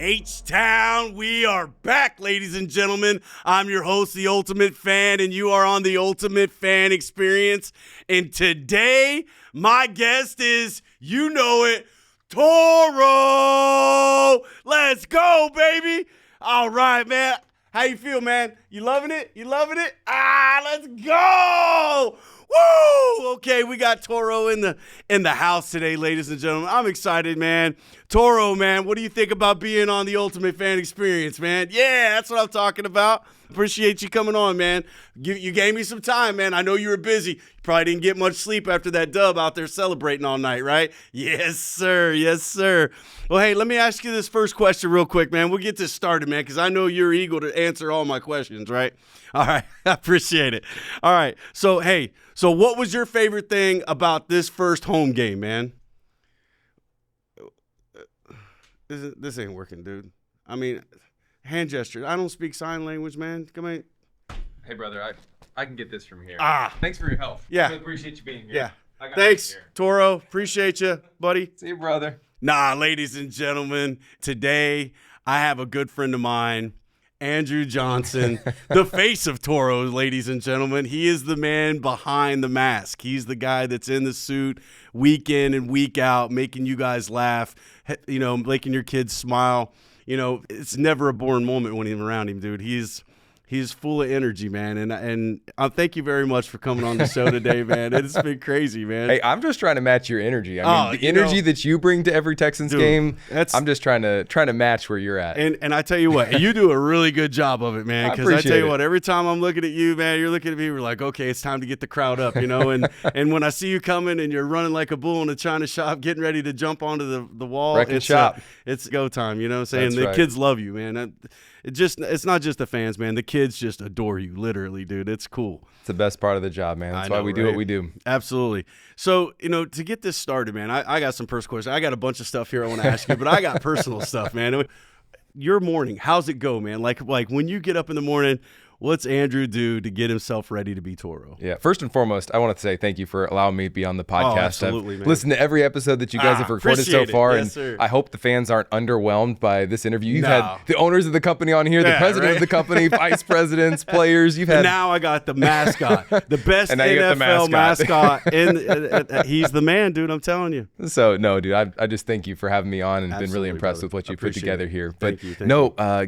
H-Town, we are back, ladies and gentlemen. I'm your host, The Ultimate Fan, and you are on The Ultimate Fan Experience. And today, my guest is, you know it, Toro. Let's go, baby. All right, man. How you feel, man? You loving it? You loving it? Let's go. Woo! Okay, we got Toro in the house today, ladies and gentlemen. I'm excited, man. Toro, man, what do you think about being on the Ultimate Fan Experience, man? Yeah, that's what I'm talking about. Appreciate you coming on, man. You gave me some time, man. I know you were busy. You probably didn't get much sleep after that dub out there celebrating all night, right? Yes, sir. Yes, sir. Well, hey, let me ask you this first question real quick, man. We'll get this started, man, because I know you're eager to answer all my questions, right? All right. I appreciate it. All right. So, hey, what was your favorite thing about this first home game, man? This ain't working, dude. I mean, hand gesture. I don't speak sign language, man. Come on. Hey, brother, I can get this from here. Thanks for your help. Yeah. I appreciate you being here. Yeah. Thanks, Toro. Appreciate you, buddy. See you, brother. Ladies and gentlemen, today I have a good friend of mine, Andrew Johnson, the face of Toro, ladies and gentlemen. He is the man behind the mask. He's the guy that's in the suit week in and week out, making you guys laugh, making your kids smile. It's never a boring moment when I'm around him, dude. He's full of energy, man, and I thank you very much for coming on the show today, man. It's been crazy, man. Hey, I'm just trying to match your energy. I mean, the energy that you bring to every Texans game, I'm just trying to match where you're at. And I tell you what, you do a really good job of it, man. Because I tell you what, every time I'm looking at you, man, you're looking at me, we're like, okay, it's time to get the crowd up, and when I see you coming and you're running like a bull in a china shop, getting ready to jump onto the wall, it's go time. You know what I'm saying? That's the right. Kids love you, man. It's not just the fans, man. The kids just adore you, literally, dude. It's cool. It's the best part of the job, man. That's why we do what we do. Absolutely. So, to get this started, man, I got some personal questions. I got a bunch of stuff here I want to ask you, but I got personal stuff, man. Your morning, how's it go, man? Like when you get up in the morning, what's Andrew do to get himself ready to be Toro? Yeah, first and foremost, I want to say thank you for allowing me to be on the podcast. Oh, absolutely, I've man. listened to every episode that you guys have recorded so far, yes, sir. I hope the fans aren't underwhelmed by this interview. You've had the owners of the company on here, the president of the company, vice presidents, players. You've had. And now I got the mascot, the best NFL mascot. And he's the man, dude. I'm telling you. So no, dude, I just thank you for having me on and been really impressed with what you put together here. But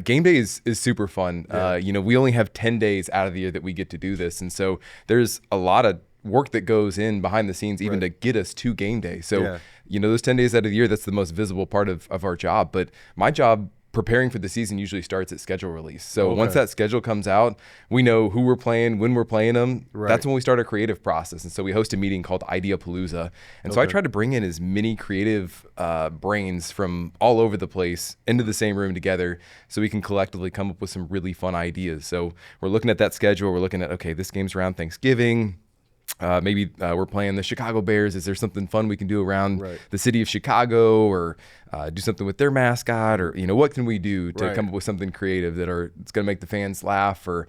game day is super fun. Yeah. We only have 10 days out of the year that we get to do this, and so there's a lot of work that goes in behind the scenes even to get us to game day. So those 10 days out of the year, that's the most visible part of our job. But my job preparing for the season usually starts at schedule release. So once that schedule comes out, we know who we're playing, when we're playing them. That's when we start a creative process. And so we host a meeting called Ideapalooza. And so I try to bring in as many creative brains from all over the place into the same room together so we can collectively come up with some really fun ideas. So we're looking at that schedule. We're looking at, okay, this game's around Thanksgiving. Maybe we're playing the Chicago Bears. Is there something fun we can do around the city of Chicago, or do something with their mascot, or what can we do to come up with something creative it's going to make the fans laugh, or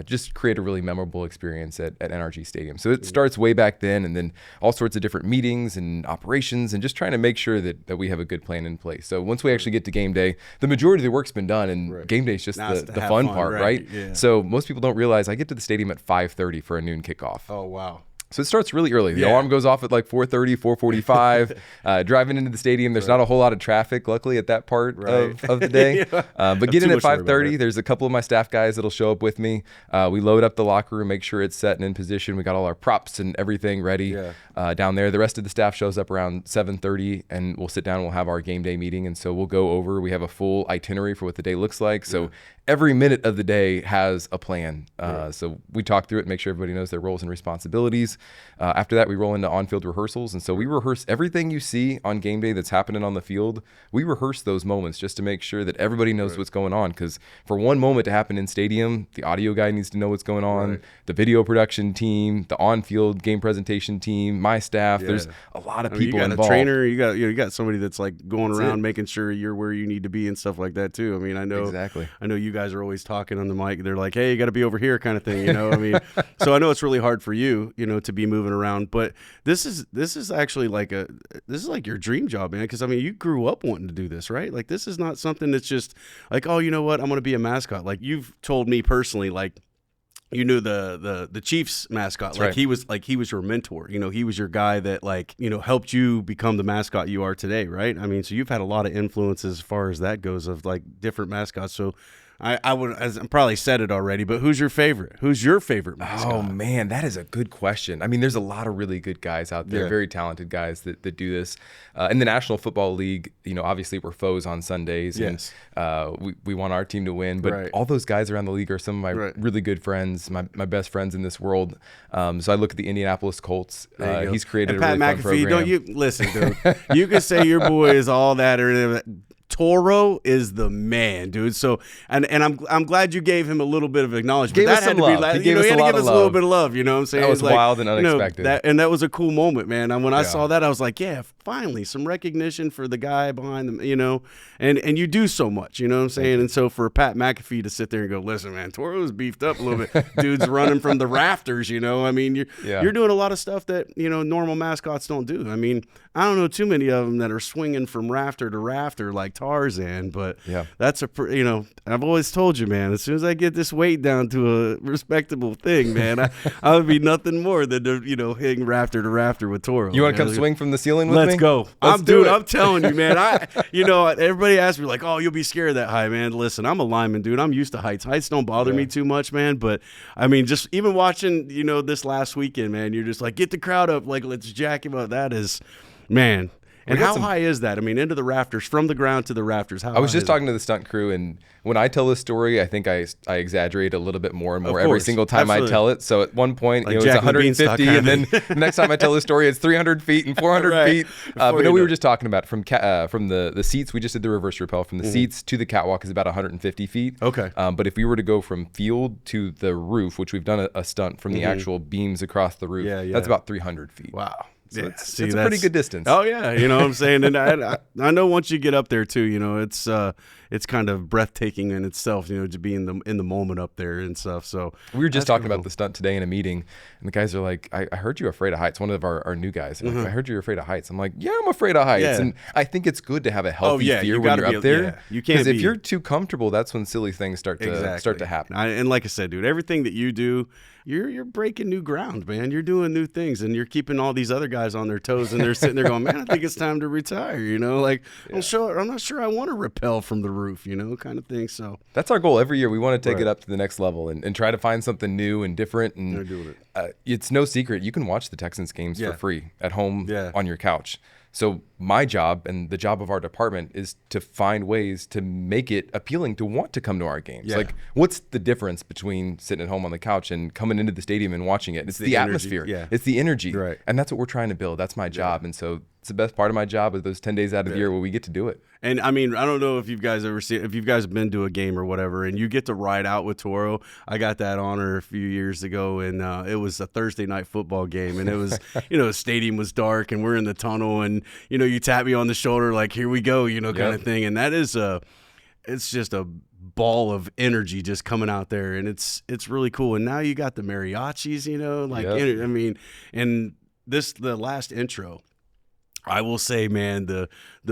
just create a really memorable experience at NRG Stadium. So it starts way back then, and then all sorts of different meetings and operations, and just trying to make sure that we have a good plan in place. So once we actually get to game day, the majority of the work's been done, and game day is just the fun part, right? Yeah. So most people don't realize I get to the stadium at 5:30 for a noon kickoff. Oh, wow. So it starts really early. The alarm goes off at like 4:30, 4:45. Driving into the stadium, there's not a whole lot of traffic, luckily, at that part of the day. But get in at 5:30. There's a couple of my staff guys that'll show up with me. We load up the locker room, make sure it's set and in position. We got all our props and everything ready down there. The rest of the staff shows up around 7:30, and we'll sit down and we'll have our game day meeting. And so we'll go over. We have a full itinerary for what the day looks like. So every minute of the day has a plan. So we talk through it, make sure everybody knows their roles and responsibilities. After that, we roll into on-field rehearsals. And so we rehearse everything you see on game day that's happening on the field. We rehearse those moments just to make sure that everybody knows what's going on. Because for one moment to happen in stadium, the audio guy needs to know what's going on, the video production team, the on-field game presentation team, my staff. There's a lot of people involved. You got a trainer. You got somebody that's like going around making sure you're where you need to be and stuff like that too. I mean, I know you guys are always talking on the mic. They're like, hey, you got to be over here kind of thing. I mean, so I know it's really hard for you, to to be moving around. But this is actually like your dream job, man. Because I mean, you grew up wanting to do this, right? Like this is not something that's just like, oh, you know what, I'm going to be a mascot. Like you've told me personally, like. You knew the Chiefs mascot. That's right. he was your mentor. You know, he was your guy that helped you become the mascot you are today, right? I mean, so you've had a lot of influences as far as that goes of like different mascots. So I would, as I probably said it already, but who's your favorite? Who's your favorite mascot? Oh man, that is a good question. I mean, there's a lot of really good guys out there, very talented guys that do this. In the National Football League, you know, obviously we're foes on Sundays, yes. and we want our team to win. But all those guys around the league are some of my really good friends, my best friends in this world. So I look at the Indianapolis Colts. He's created and a really Pat fun McAfee, program. don't you listen, dude? You can say your boy is all that or Toro is the man, dude. So and I'm glad you gave him a little bit of acknowledgement. Gave that us had some to love. be He gave us he a had to lot give of us a little love. bit of love. You know what I'm saying? That was like, wild and unexpected. That was a cool moment, man. And when I saw that, I was like, yeah, finally some recognition for the guy behind them. You know, and you do so much. You know what I'm saying? And so for Pat McAfee to sit there and go, listen, man, Toro's beefed up a little bit. Dude's running from the rafters. You know, I mean, you're doing a lot of stuff that normal mascots don't do. I mean, I don't know too many of them that are swinging from rafter to rafter like Tarzan, but that's I've always told you, man, as soon as I get this weight down to a respectable thing, man, I would be nothing more than hitting rafter to rafter with Toro. You want to come swing from the ceiling with me? Let's go. I'm telling you, man. Everybody asks me like, oh, you'll be scared that high, man. Listen, I'm a lineman, dude. I'm used to heights. Heights don't bother me too much, man. But I mean, just even watching, this last weekend, man, you're just like, get the crowd up, like let's jack him up. That is, man. And how high is that? I mean, into the rafters, from the ground to the rafters. How I was high just talking to the stunt crew, and when I tell this story, I think I exaggerate a little bit more and more every single time I tell it. So at one point, like it's 150, and then the next time I tell the story, it's 300 feet and 400 feet. But no, we were just talking about from the seats. We just did the reverse rappel from the seats to the catwalk is about 150 feet. Okay. But if we were to go from field to the roof, which we've done a stunt from the actual beams across the roof, that's about 300 feet. Wow. So it's a pretty good distance. Oh yeah, you know what I'm saying, and I know once you get up there too, it's kind of breathtaking in itself, to be in the moment up there and stuff. So we were just talking about the stunt today in a meeting, and the guys are like, "I heard you're afraid of heights." One of our new guys, like, I heard you're afraid of heights. I'm like, "Yeah, I'm afraid of heights," and I think it's good to have a healthy fear when you're up there. Yeah. You can't, because if you're too comfortable, that's when silly things start to happen. And like I said, dude, everything that you do, you're breaking new ground, man. You're doing new things, and you're keeping all these other guys on their toes, and they're sitting there going, man, I think it's time to retire, I'm not sure I want to rappel from the roof, kind of thing. So that's our goal every year. We want to take it up to the next level and try to find something new and different. And they're doing it. It's no secret. You can watch the Texans games for free at home on your couch. So my job and the job of our department is to find ways to make it appealing to want to come to our games. Like, what's the difference between sitting at home on the couch and coming into the stadium and watching it? It's the atmosphere. It's the energy. Right. And that's what we're trying to build. That's my job. And so it's the best part of my job is those 10 days out of the year where we get to do it. And I mean, I don't know if you guys have been to a game or whatever, and you get to ride out with Toro. I got that honor a few years ago, and it was a Thursday night football game, and it was, the stadium was dark, and we're in the tunnel, and you tap me on the shoulder like, here we go, kind of thing, and that is it's just a ball of energy just coming out there, and it's really cool. And now you got the mariachis, I mean, and the last intro. I will say, man, the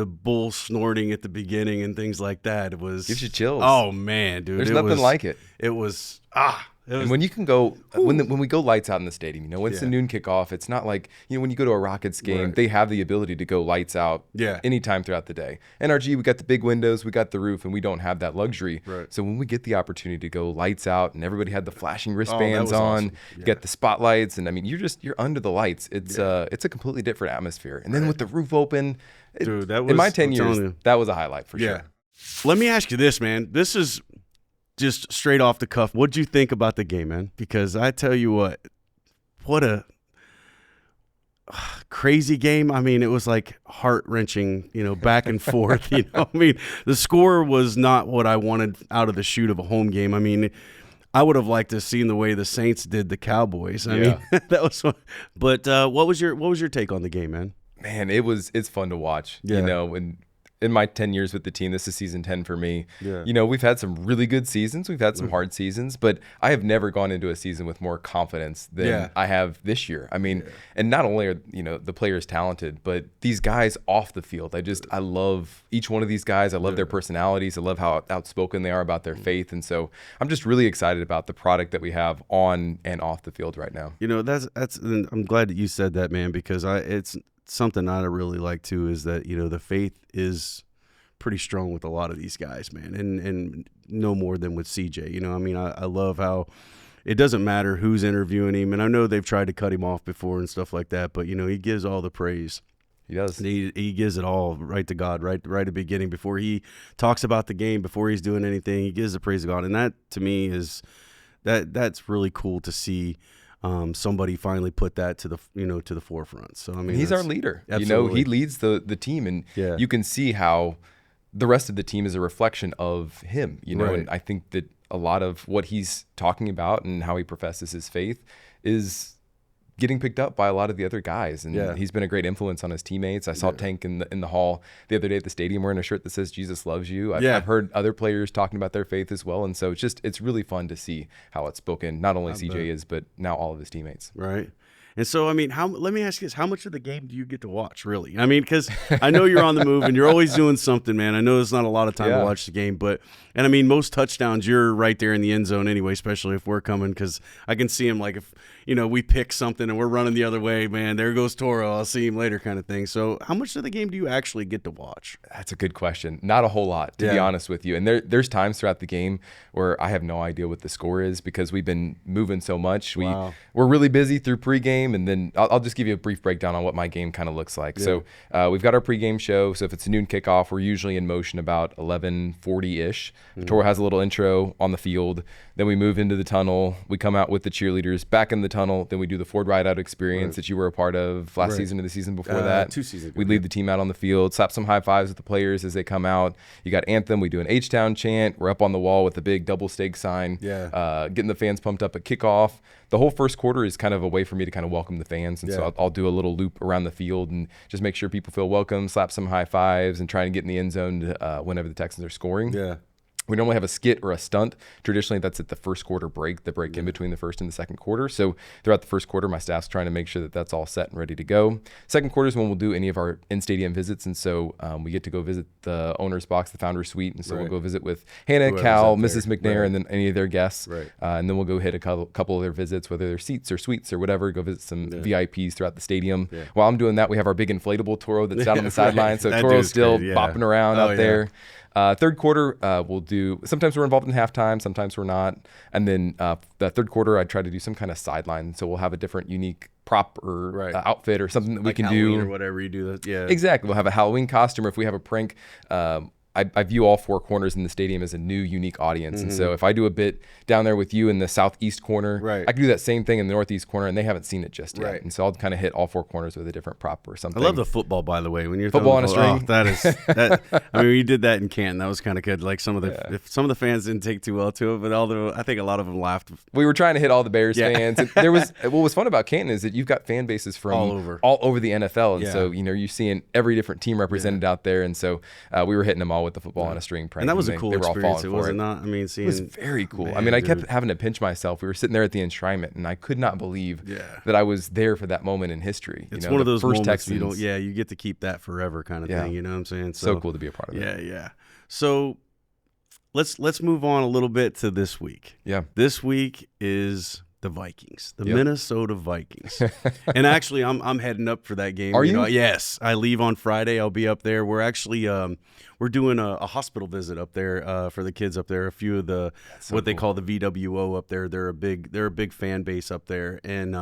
bull snorting at the beginning and things like that, it was gives you chills. Oh man, dude, there's nothing like it. It was and when you can go when we go lights out in the stadium, when it's the noon kickoff, it's not like when you go to a Rockets game, they have the ability to go lights out anytime throughout the day. NRG, we got the big windows, we got the roof, and we don't have that luxury. Right. So when we get the opportunity to go lights out, and everybody had the flashing wristbands on, awesome. You get the spotlights, and I mean you're under the lights. It's a completely different atmosphere. And then with the roof open, dude, that was, in my 10 years, that was a highlight for sure. Let me ask you this, man. This is just straight off the cuff. What'd you think about the game, man? Because I tell you what a crazy game. I mean, it was like heart-wrenching, back and forth. I mean, the score was not what I wanted out of the chute of a home game. I mean, I would have liked to have seen the way the Saints did the Cowboys. I mean, that was fun. But what was your take on the game, man? Man, it's fun to watch, and in my 10 years with the team, this is season 10 for me. Yeah. You know, we've had some really good seasons. We've had some hard seasons, but I have never gone into a season with more confidence than I have this year. I mean, and not only are, you know, the players talented, but these guys off the field. I love each one of these guys. I love their personalities. I love how outspoken they are about their faith. And so I'm just really excited about the product that we have on and off the field right now. You know, and I'm glad that you said that, man, because it's something I really like too, is that, you know, the faith is pretty strong with a lot of these guys, man, and no more than with CJ. You know, I mean, I love how it doesn't matter who's interviewing him, and I know they've tried to cut him off before and stuff like that, but, you know, he gives all the praise. He does. He gives it all right to God, right at the beginning, before he talks about the game, before he's doing anything, he gives the praise to God, and that to me is that's really cool to see. Somebody finally put that to the forefront. So I mean, he's our leader. Absolutely. You know, he leads the team, and you can see how the rest of the team is a reflection of him. You know, and I think that a lot of what he's talking about and how he professes his faith is getting picked up by a lot of the other guys, and he's been a great influence on his teammates. I saw Tank in the hall the other day at the stadium wearing a shirt that says "Jesus loves you." I've heard other players talking about their faith as well, and so it's really fun to see how it's spoken. Not only CJ is, but now all of his teammates. Right. And so, I mean, let me ask you this: how much of the game do you get to watch, really? I mean, because I know you're on the move and you're always doing something, man. I know there's not a lot of time to watch the game, and I mean, most touchdowns, you're right there in the end zone anyway, especially if we're coming, because I can see him, like, if, you know, we pick something and we're running the other way, man, there goes Toro, I'll see him later kind of thing. So how much of the game do you actually get to watch? That's a good question. Not a whole lot, to be honest with you. And there's times throughout the game where I have no idea what the score is because we've been moving so much. We're really busy through pregame, and then I'll just give you a brief breakdown on what my game kind of looks like. So we've got our pregame show. So if it's a noon kickoff, we're usually in motion about 11:40-ish. Toro has a little intro on the field. Then we move into the tunnel. We come out with the cheerleaders back in the tunnel. Then we do the Ford Ride-Out experience that you were a part of last season or the season before that. 2 seasons ago. We lead the team out on the field, slap some high fives with the players as they come out. You got anthem. We do an H-Town chant. We're up on the wall with a big double stake sign, getting the fans pumped up at kickoff. The whole first quarter is kind of a way for me to kind of welcome the fans. And so I'll do a little loop around the field and just make sure people feel welcome, slap some high fives, and try and get in the end zone whenever the Texans are scoring. We normally have a skit or a stunt. Traditionally, that's at the first quarter break, the break in between the first and the second quarter. So throughout the first quarter, my staff's trying to make sure that that's all set and ready to go. Second quarter is when we'll do any of our in-stadium visits. And so we get to go visit the owner's box, the founder's suite. And so we'll go visit with Hannah, Cal, Mrs. McNair, and then any of their guests. And then we'll go hit a couple of their visits, whether they're seats or suites or whatever, go visit some VIPs throughout the stadium. While I'm doing that, we have our big inflatable Toro that's down on the sideline. So Toro's still bopping around out there. Third quarter, we'll do, sometimes we're involved in halftime, sometimes we're not. And then the third quarter, I try to do some kind of sideline. So we'll have a different unique prop or outfit or something that we can Halloween do. Or whatever you do. Exactly. We'll have a Halloween costume, or if we have a prank. I view all four corners in the stadium as a new, unique audience. And so if I do a bit down there with you in the southeast corner, I can do that same thing in the northeast corner, and they haven't seen it just yet. And so I'll kind of hit all four corners with a different prop or something. I love the football, by the way. When you're football on a string. That is, I mean, we did that in Canton. That was kind of good. Like some of the fans didn't take too well to it, but I think a lot of them laughed. We were trying to hit all the Bears fans. And what was fun about Canton is that you've got fan bases from all over the NFL, and so you're seeing every different team represented out there. And so we were hitting them all with the football on a string. And that was a cool experience. It wasn't not. I mean, it was very cool. Man, I mean, I kept having to pinch myself. We were sitting there at the enshrinement, and I could not believe that I was there for that moment in history. It's one of those first Texans. You get to keep that forever, kind of thing. You know what I'm saying? So cool to be a part of that. Yeah. So let's move on a little bit to this week. This week is the Vikings, the Minnesota Vikings. And actually, I'm heading up for that game. Are you? Yes. I leave on Friday. I'll be up there. We're actually we're doing a hospital visit up there for the kids up there. A few of the they call the VWO up there. They're a big fan base up there, and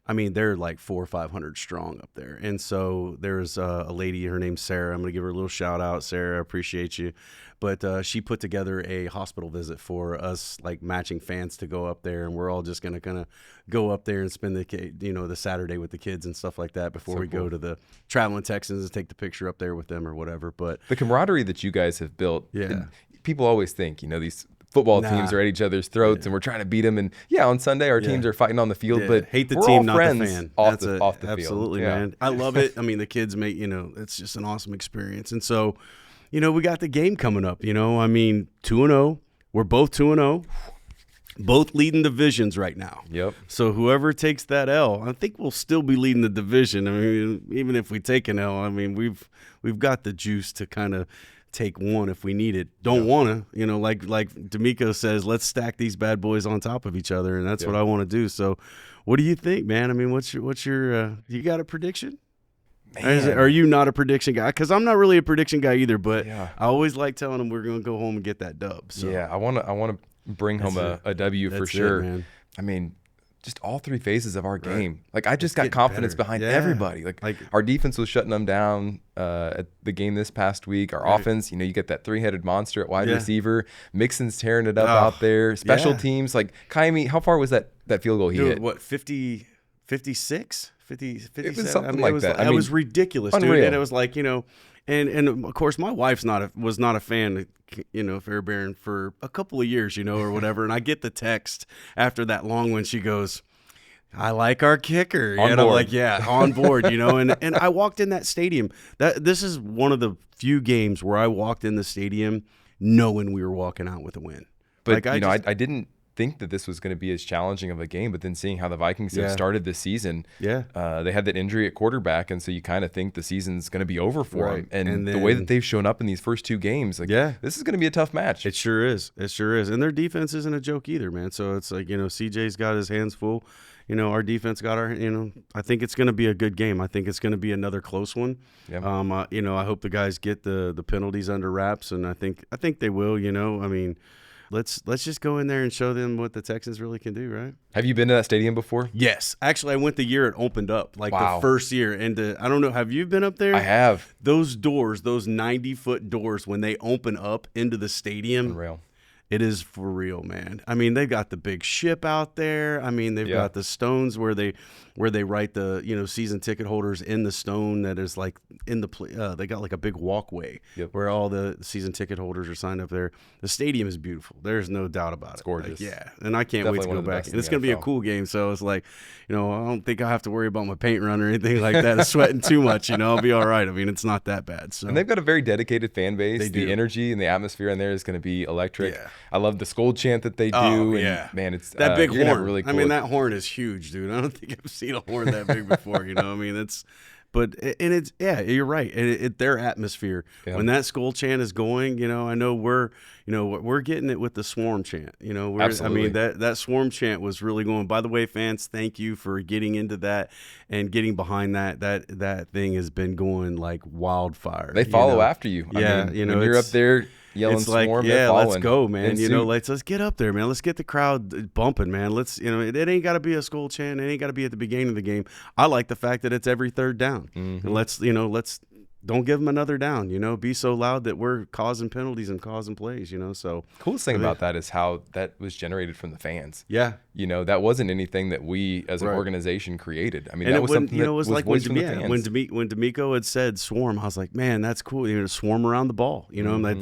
I mean, they're like 400 or 500 strong up there. And so there's a lady, her name's Sarah. I'm going to give her a little shout out. Sarah, I appreciate you. But she put together a hospital visit for us, like matching fans to go up there. And we're all just going to kind of go up there and spend the Saturday with the kids and stuff like that before we go to the traveling Texans and take the picture up there with them or whatever. But the camaraderie that you guys have built, people always think, these football teams are at each other's throats and we're trying to beat them. And on Sunday our teams are fighting on the field, but hate the we're team, all not friends the fan. off the field. Absolutely, man. I love it. I mean, the kids make, it's just an awesome experience. And so we got the game coming up. I mean, 2-0. We're both 2-0. Both leading divisions right now. Yep. So whoever takes that L, I think we'll still be leading the division. I mean, even if we take an L, I mean, we've got the juice to kind of take one if we need it. Don't want to, like D'Amico says, let's stack these bad boys on top of each other, and that's what I want to do. So, what do you think, man? I mean, what's your you got a prediction? Are you not a prediction guy? Because I'm not really a prediction guy either, but I always like telling them we're going to go home and get that dub. So. Yeah, I want to bring home a W for sure. Man. I mean, just all three phases of our game. Like, I just got confidence behind everybody. Like our defense was shutting them down at the game this past week. Our offense, you get that three-headed monster at wide receiver. Mixon's tearing it up out there. Special teams, like Kaimi, how far was that field goal he hit? What, 50, 56? 50, 57? It was something like that. It was ridiculous, unreal. Dude. And it was like, and of course my wife's was not a fan of Fairbairn for a couple of years, or whatever. And I get the text after that long one. She goes, I like our kicker. And I'm like, yeah, on board, and I walked in that stadium. This is one of the few games where I walked in the stadium knowing we were walking out with a win. But I didn't think that this was going to be as challenging of a game, but then seeing how the Vikings have started this season, they had that injury at quarterback, and so you kind of think the season's going to be over for them. And the way that they've shown up in these first two games, this is going to be a tough match. It sure is. And their defense isn't a joke either, man. So it's like, CJ's got his hands full. Our defense got our, I think it's going to be a good game. I think it's going to be another close one. Yeah. I hope the guys get the penalties under wraps, and I think they will, I mean, Let's just go in there and show them what the Texans really can do, right? Have you been to that stadium before? Yes. Actually, I went the year it opened up, the first year. And I don't know, have you been up there? I have. Those doors, those 90-foot doors, when they open up into the stadium, unreal. It is for real, man. I mean, they've got the big ship out there. I mean, they've got the stones where they write the season ticket holders in the stone that is like in the they got like a big walkway where all the season ticket holders are signed up there. The stadium is beautiful. There's no doubt about it. It's gorgeous. And I can't wait to go back. And it's going to be a cool game. So it's like, I don't think I have to worry about my paint run or anything like that. It's sweating too much. I'll be all right. I mean, it's not that bad. So. And they've got a very dedicated fan base. They do. The energy and the atmosphere in there is going to be electric. Yeah. I love the Skull chant that they do. Oh, yeah. And man, it's that big horn. Really cool. I mean, that horn is huge, dude. I don't think I've seen a horn that big before. I mean, you're right. Their atmosphere when that Skull chant is going. I know we're getting it with the Swarm chant. Absolutely. I mean, that Swarm chant was really going. By the way, fans, thank you for getting into that and getting behind that. That thing has been going like wildfire. They follow after you. Yeah, I mean, when you're up there yelling it's like, Swarm, let's go, man. Let's get up there, man. Let's get the crowd bumping, man. Let's, it ain't got to be a Skull chant. It ain't got to be at the beginning of the game. I like the fact that it's every third down. Mm-hmm. And let's don't give them another down. Be so loud that we're causing penalties and causing plays. So coolest thing about that is how that was generated from the fans. Yeah, that wasn't anything that we as an organization created. I mean, and that was something that was like voiced from the fans. When D'Amico had said Swarm, I was like, man, that's cool. Swarm around the ball. Mm-hmm.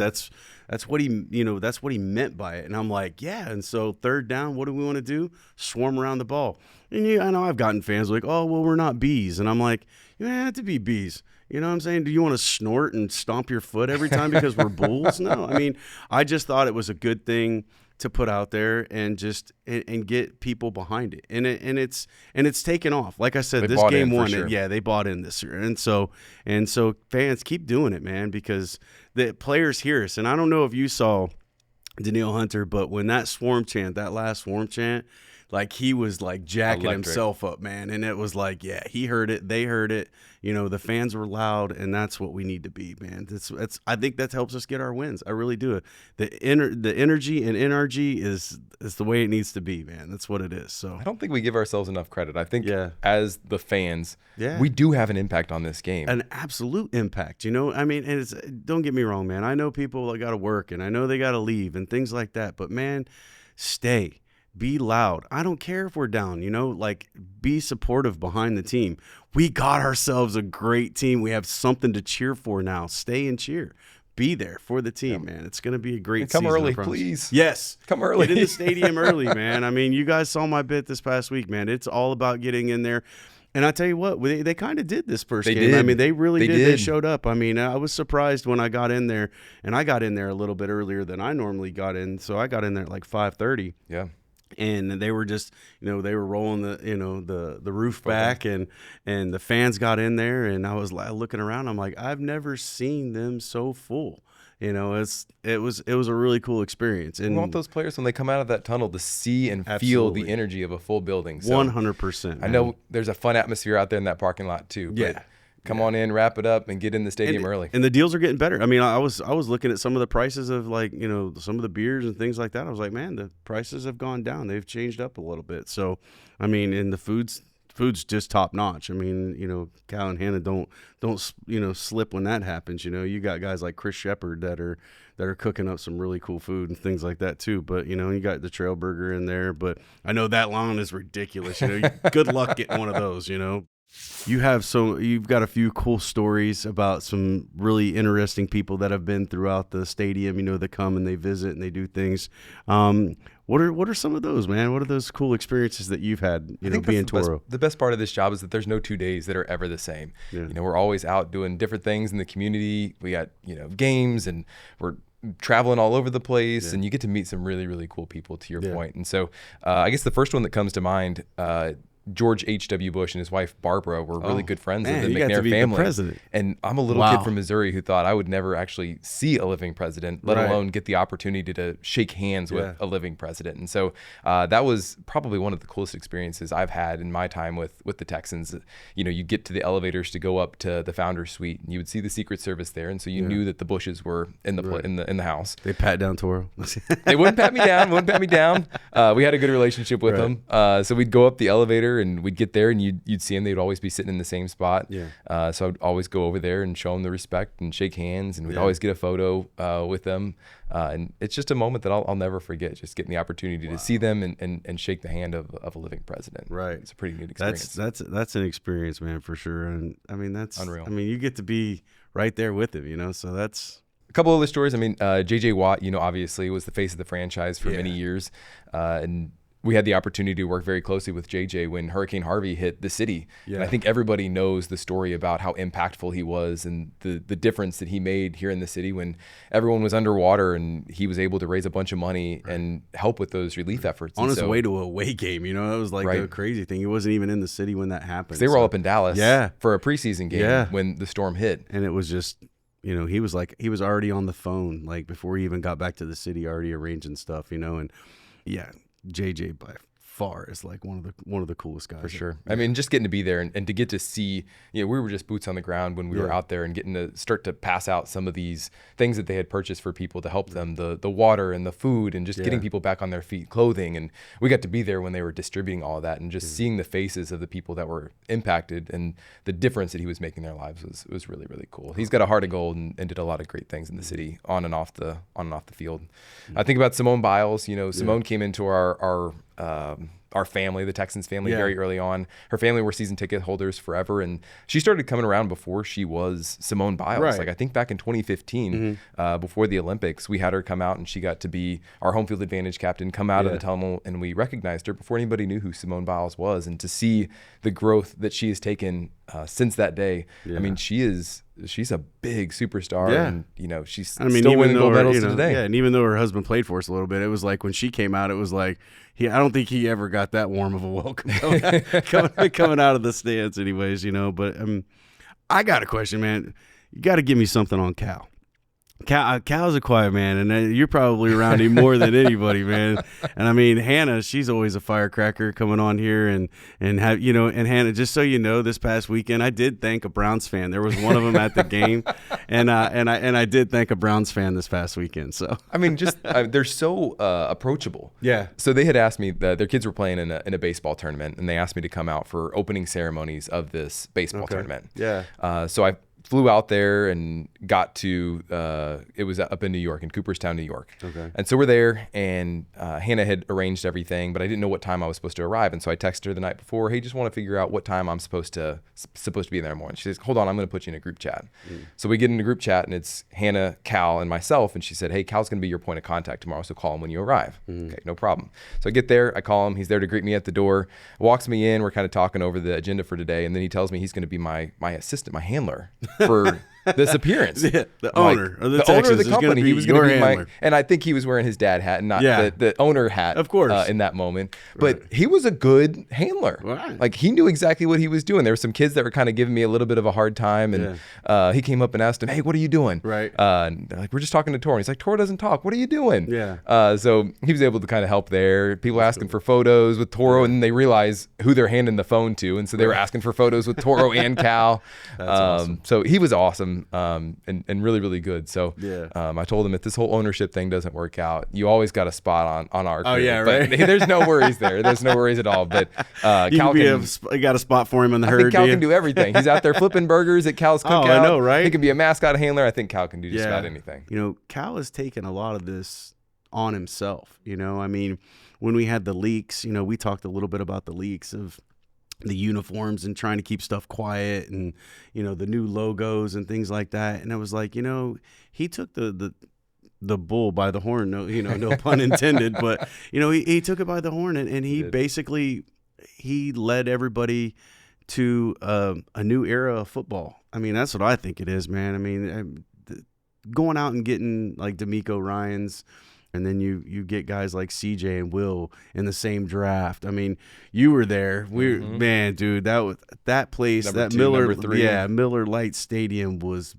That's what he meant by it. And I'm like, yeah. And so third down, what do we want to do? Swarm around the ball. And I know I've gotten fans like, oh, well, we're not bees. And I'm like, you don't have to be bees. You know what I'm saying? Do you want to snort and stomp your foot every time because we're bulls? No. I mean, I just thought it was a good thing to put out there and just and get people behind it. And it's taken off. Like I said, this game won it. Yeah, they bought in this year. And so fans, keep doing it, man, because the players hear us. And I don't know if you saw Danielle Hunter, but when that last Swarm chant, like he was like jacking himself up, man. And it was like, yeah, he heard it. They heard it. The fans were loud, and that's what we need to be, man. I think that helps us get our wins. I really do. The energy and NRG is the way it needs to be, man. That's what it is. So I don't think we give ourselves enough credit. I think as the fans, we do have an impact on this game. An absolute impact, I mean, and don't get me wrong, man. I know people that got to work, and I know they got to leave and things like that. But, man, stay. Be loud. I don't care if we're down, be supportive behind the team. We got ourselves a great team. We have something to cheer for now. Stay and cheer. Be there for the team, man. It's going to be a great season. Come early, please. Yes. Come early. Get in the stadium early, man. I mean, you guys saw my bit this past week, man. It's all about getting in there. And I tell you what, they kind of did this first game. Did. I mean, they really did. They They showed up. I mean, I was surprised when I got in there, and I got in there a little bit earlier than I normally got in. So I got in there at like 5:30. Yeah. And they were just, they were rolling the roof back, and the fans got in there, and I was looking around. I'm like, I've never seen them so full. It was a really cool experience. And we want those players when they come out of that tunnel to see and feel Absolutely. the energy of a full building. So 100%. I know there's a fun atmosphere out there in that parking lot too. But Yeah. come on in, wrap it up, and get in the stadium early. And the deals are getting better. I mean, I was looking at some of the prices of some of the beers and things like that. I was like, man, the prices have gone down. They've changed up a little bit. So, I mean, and the food's just top notch. I mean, Cal and Hannah don't slip when that happens. You got guys like Chris Shepard that are cooking up some really cool food and things like that too. But you got the trail burger in there. But I know that lawn is ridiculous. Good luck getting one of those. You've got a few cool stories about some really interesting people that have been throughout the stadium, that come and they visit and they do things. What are some of those, man? What are those cool experiences that you've had, being Toro? The best part of this job is that there's no 2 days that are ever the same. Yeah. We're always out doing different things in the community. We got, games, and we're traveling all over the place, and you get to meet some really, really cool people, to your point. And so I guess the first one that comes to mind, George H.W. Bush and his wife Barbara were really good friends of the McNair family. President. And I'm a little kid from Missouri who thought I would never actually see a living president, let alone get the opportunity to shake hands with a living president. And so that was probably one of the coolest experiences I've had in my time with the Texans. You get to the elevators to go up to the Founders Suite, and you would see the Secret Service there, and so you knew that the Bushes were in the house. They pat down Toro. They wouldn't pat me down. We had a good relationship with them, so we'd go up the elevator and we'd get there, and you'd see them. They'd always be sitting in the same spot. So I'd always go over there and show them the respect and shake hands, and we'd always get a photo with them. And it's just a moment that I'll never forget, just getting the opportunity to see them and shake the hand of a living president. Right. It's a pretty neat experience. That's an experience, man, for sure. And I mean, that's unreal. I mean, you get to be right there with him, so that's a couple other stories. I mean, J.J. Watt, obviously was the face of the franchise for many years. And we had the opportunity to work very closely with JJ when Hurricane Harvey hit the city. And I think everybody knows the story about how impactful he was and the difference that he made here in the city when everyone was underwater, and he was able to raise a bunch of money and help with those relief efforts. On his way to a away game, that was like a crazy thing. He wasn't even in the city when that happened. They were all up in Dallas for a preseason game when the storm hit. And it was just, he was already on the phone, like before he even got back to the city, already arranging stuff, and JJ by far is like one of the coolest guys. For sure. I mean, just getting to be there and to get to see, we were just boots on the ground when we were out there, and getting to start to pass out some of these things that they had purchased for people to help them, the water and the food, and just getting people back on their feet, clothing. And we got to be there when they were distributing all of that, and just seeing the faces of the people that were impacted and the difference that he was making in their lives was really, really cool. He's got a heart of gold and did a lot of great things in the city on and off the field. I think about Simone Biles. Simone came into our family, the Texans family, very early on. Her family were season ticket holders forever, and she started coming around before she was Simone Biles. Like I think back in 2015, before the Olympics, we had her come out, and she got to be our home field advantage captain, come out of the tunnel, and we recognized her before anybody knew who Simone Biles was. And to see the growth that she has taken since that day, I mean, she's a big superstar, and she's still winning gold medals to today. Yeah, and even though her husband played for us a little bit, it was like when she came out, it was like I don't think he ever got that warm of a welcome coming out of the stands, anyways. But I got a question, man. You got to give me something on Cal. Cal's a quiet man, and you're probably around him more than anybody, man. And I mean, Hannah, she's always a firecracker coming on here, and have and Hannah, just so you know, this past weekend I did thank a Browns fan. There was one of them at the game, and I did thank a Browns fan this past weekend. So I mean, just they're so approachable. Yeah. So they had asked me that their kids were playing in a baseball tournament, and they asked me to come out for opening ceremonies of this baseball tournament. Yeah. So I flew out there and got to it was up in New York, in Cooperstown, New York. Okay. And so we're there, and Hannah had arranged everything, but I didn't know what time I was supposed to arrive, and so I texted her the night before, hey, just want to figure out what time I'm supposed to be in there in the morning. She says, hold on, I'm going to put you in a group chat. So we get in a group chat, and it's Hannah, Cal, and myself, and she said, hey, Cal's going to be your point of contact tomorrow, so call him when you arrive. Okay, no problem. So I get there, I call him, he's there to greet me at the door, walks me in, we're kind of talking over the agenda for today, and then he tells me he's going to be my assistant, my handler for this appearance. The owner of the Texans owner of the company. He was going to be handler. and I think he was wearing his dad hat and not the owner hat, of course, in that moment. But he was a good handler. Right. Like, he knew exactly what he was doing. There were some kids that were kind of giving me a little bit of a hard time, and he came up and asked him, hey, what are you doing? Right. And they're like, we're just talking to Toro. And he's like, Toro doesn't talk. What are you doing? Yeah. So he was able to kind of help there. People asking for photos with Toro, and then they realize who they're handing the phone to, and so they were asking for photos with Toro and Cal. That's awesome. So he was awesome, and really, really good. So Yeah. I told him, if this whole ownership thing doesn't work out, you always got a spot on our crew. Oh, yeah, right. But there's no worries there. There's no worries at all. But Cal you got a spot for him in the herd. I think Cal can do everything. He's out there flipping burgers at Cal's Cookout. I know, right? He can be a mascot handler. I think Cal can do just about anything. You know, Cal has taken a lot of this on himself. You know, I mean, when we had the leaks, you know, we talked a little bit about the leaks of the uniforms and trying to keep stuff quiet, and, you know, the new logos and things like that. And I was like, you know, he took the bull by the horn, no pun intended, but, you know, he took it by the horn, and he basically, he led everybody to a new era of football. I mean, that's what I think it is, man. I mean, going out and getting like D'Amico Ryans, and then you get guys like CJ and Will in the same draft. I mean, you were there. Man, dude, that place, Number that 2, Miller, number 3. Miller Lite Stadium was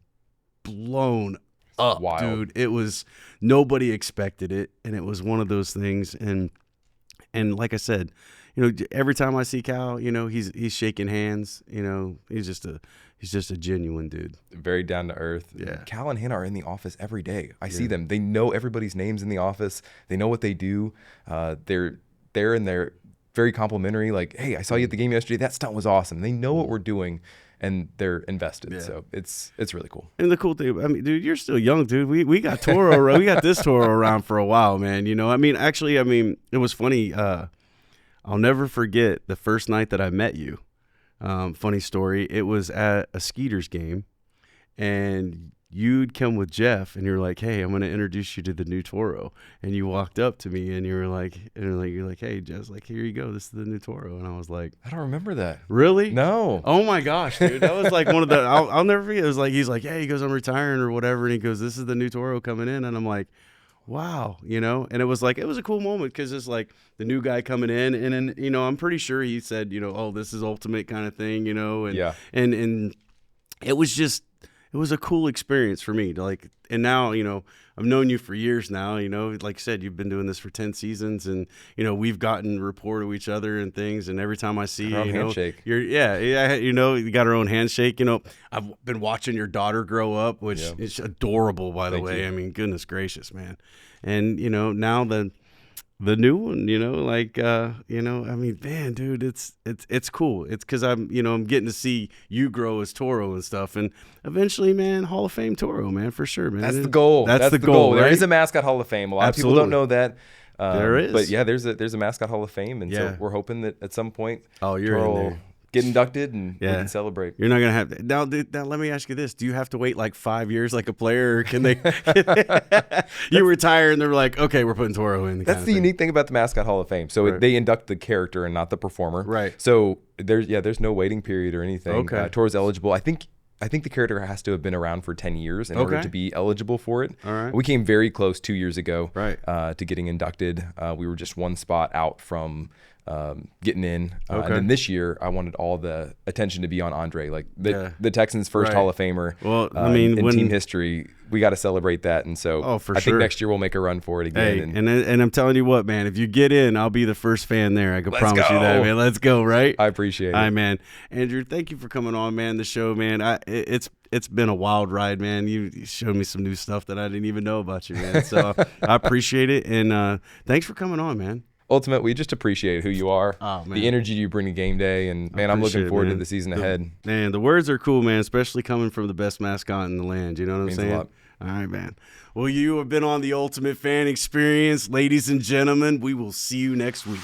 blown up, wild. dude. It was, nobody expected it, and it was one of those things. And like I said, you know, every time I see Cal, you know, he's shaking hands. You know, he's just a genuine dude. Very down to earth. Yeah. Cal and Hannah are in the office every day. I see them. They know everybody's names in the office. They know what they do. They're there, and they're very complimentary. Like, hey, I saw you at the game yesterday. That stunt was awesome. They know what we're doing, and they're invested. Yeah. So it's really cool. And the cool thing, I mean, dude, you're still young, dude. We got Toro. We got this Toro around for a while, man. You know, I mean, actually, it was funny. I'll never forget the first night that I met you. Funny story. It was at a Skeeters game, and you'd come with Jeff, and you're like, hey, I'm going to introduce you to the new Toro. And you walked up to me, and you're like, hey, Jeff's like, here you go. This is the new Toro. And I was like, I don't remember that. Really? No. Oh my gosh, dude. That was like one of the, I'll never forget. It was like, he's like, hey, he goes, I'm retiring or whatever. And he goes, this is the new Toro coming in. And I'm like, wow, you know, and it was a cool moment, because it's like the new guy coming in, and then, you know, I'm pretty sure he said, you know, oh, this is ultimate kind of thing, you know, and and it was a cool experience for me to, like, and now, you know, I've known you for years now, you know, like I said, you've been doing this for 10 seasons, and, you know, we've gotten rapport to each other and things, and every time I see you, you know, handshake. you know, you got our own handshake, you know, I've been watching your daughter grow up, which is adorable, by the way. I mean, goodness gracious, man. And, you know, now the new one, you know, like, you know, I mean, man, dude, it's cool. It's because I'm getting to see you grow as Toro and stuff, and eventually, man, Hall of Fame Toro, man, for sure, man. That's the goal. That's the goal. Right? There is a mascot Hall of Fame. A lot of people don't know that. There is, but yeah, there's a mascot Hall of Fame, and so we're hoping that at some point, you're in there. Get inducted, and we can celebrate. You're not gonna have now. Let me ask you this: do you have to wait like 5 years like a player, or can they? You retire and they're like, okay, we're putting Toro in. That's the unique thing about the Mascot Hall of Fame. So they induct the character and not the performer. Right. So there's no waiting period or anything. Okay. Toro's eligible. I think the character has to have been around for 10 years in order to be eligible for it. All right. We came very close 2 years ago, to getting inducted. We were just one spot out from getting in. Okay. And then this year, I wanted all the attention to be on Andre, like the Texans' first Hall of Famer. Well, I mean, in team history, we got to celebrate that. And so I think next year we'll make a run for it again. Hey, and I'm telling you what, man, if you get in, I'll be the first fan there. I can promise you that, man. Let's go, right? I appreciate it. All right, man. Andrew, thank you for coming on, man, the show, man. It's been a wild ride, man. You showed me some new stuff that I didn't even know about you, man. So I appreciate it. And thanks for coming on, man. Ultimate, we just appreciate who you are, man. the energy you bring to game day, and man, I'm looking forward to the season ahead. Man, the words are cool, man, especially coming from the best mascot in the land. You know what I'm saying? A lot. All right, man. Well, you have been on the Ultimate Fan Experience. Ladies and gentlemen, we will see you next week.